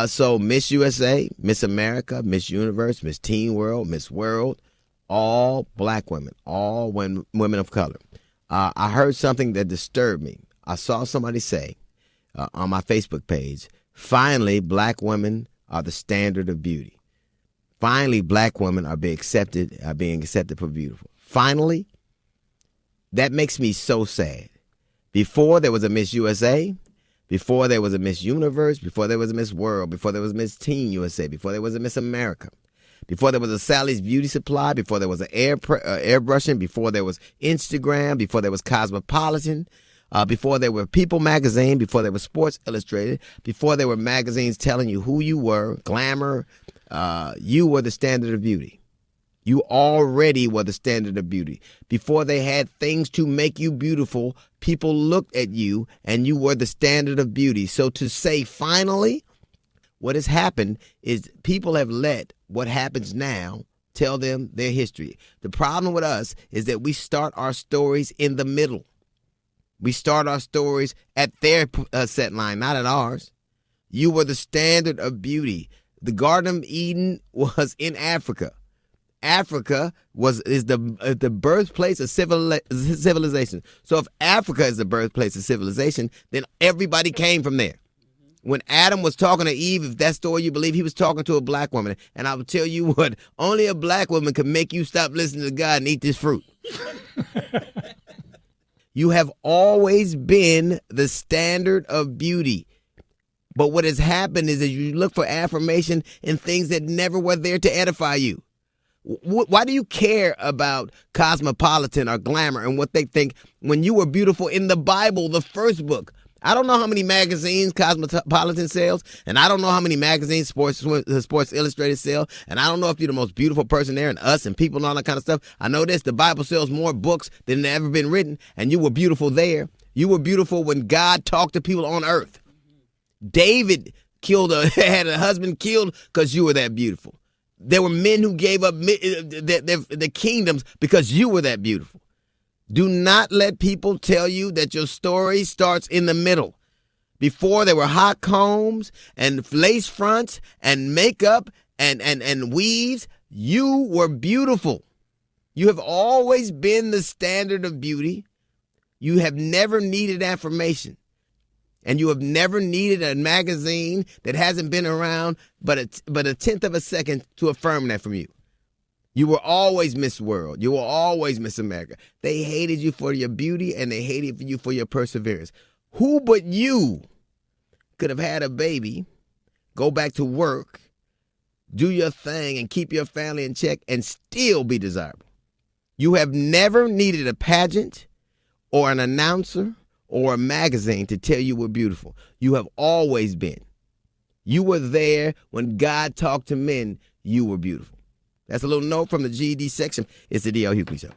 So Miss USA, Miss America, Miss Universe, Miss Teen World, Miss World, all black women, all women of color. I heard something that disturbed me. I saw somebody say on my Facebook page, finally, black women are the standard of beauty. Finally, black women are being accepted for beautiful. Finally, that makes me so sad. Before there was a Miss USA, before there was a Miss Universe, before there was a Miss World, before there was Miss Teen USA, before there was a Miss America, before there was a Sally's Beauty Supply, before there was an airbrushing, before there was Instagram, before there was Cosmopolitan, before there were People Magazine, before there was Sports Illustrated, before there were magazines telling you who you were, glamour, you were the standard of beauty. You already were the standard of beauty. Before they had things to make you beautiful, people looked at you and you were the standard of beauty. So to say finally, what has happened is people have let what happens now tell them their history. The problem with us is that we start our stories in the middle. We start our stories at their set line, not at ours. You were the standard of beauty. The Garden of Eden was in Africa. Africa is the birthplace of civilization. So if Africa is the birthplace of civilization, then everybody came from there. When Adam was talking to Eve, if that story you believe, he was talking to a black woman. And I will tell you what, only a black woman can make you stop listening to God and eat this fruit. You have always been the standard of beauty. But what has happened is that you look for affirmation in things that never were there to edify you. Why do you care about Cosmopolitan or Glamour and what they think when you were beautiful in the Bible, the first book? I don't know how many magazines Cosmopolitan sells, and I don't know how many magazines Sports Illustrated sell, and I don't know if you're the most beautiful person there and us and people and all that kind of stuff. I know this, the Bible sells more books than ever been written, and you were beautiful there. You were beautiful when God talked to people on earth. David had a husband killed because you were that beautiful. There were men who gave up the kingdoms because you were that beautiful. Do not let people tell you that your story starts in the middle. Before there were hot combs and lace fronts and makeup and weaves, you were beautiful. You have always been the standard of beauty. You have never needed affirmation. And you have never needed a magazine that hasn't been around but a tenth of a second to affirm that from you. You were always Miss World. You were always Miss America. They hated you for your beauty and they hated you for your perseverance. Who but you could have had a baby, go back to work, do your thing and keep your family in check and still be desirable? You have never needed a pageant or an announcer or a magazine to tell you we're beautiful. You have always been. You were there when God talked to men. You were beautiful. That's a little note from the GED section. It's the D.L. Hughley Show.